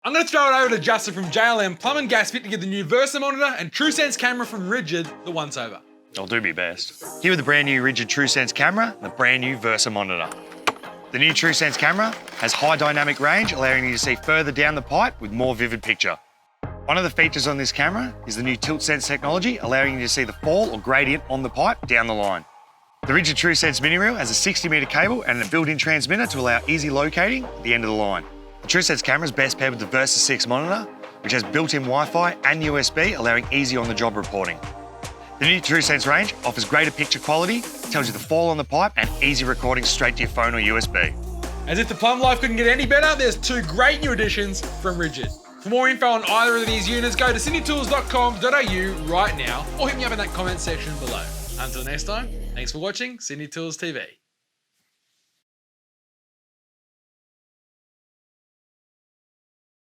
I'm going to throw it over to Justin from JLM Plum and Gas Fit to get the new Versa monitor and TruSense camera from Ridgid, the once over. I'll do my best. Here with the brand new Ridgid TruSense camera and the brand new Versa monitor. The new TruSense camera has high dynamic range, allowing you to see further down the pipe with more vivid picture. One of the features on this camera is the new TruSense technology, allowing you to see the fall or gradient on the pipe down the line. The Ridgid TruSense mini reel has a 60-metre cable and a built-in transmitter to allow easy locating at the end of the line. The TruSense camera is best paired with the Versa 6 monitor, which has built-in Wi-Fi and USB, allowing easy on-the-job reporting. The new TruSense range offers greater picture quality, tells you the fall on the pipe, and easy recording straight to your phone or USB. As if the plum life couldn't get any better, there's two great new additions from Ridgid. For more info on either of these units, go to sydneytools.com.au right now, or hit me up in that comment section below. Until next time, thanks for watching Sydney Tools TV.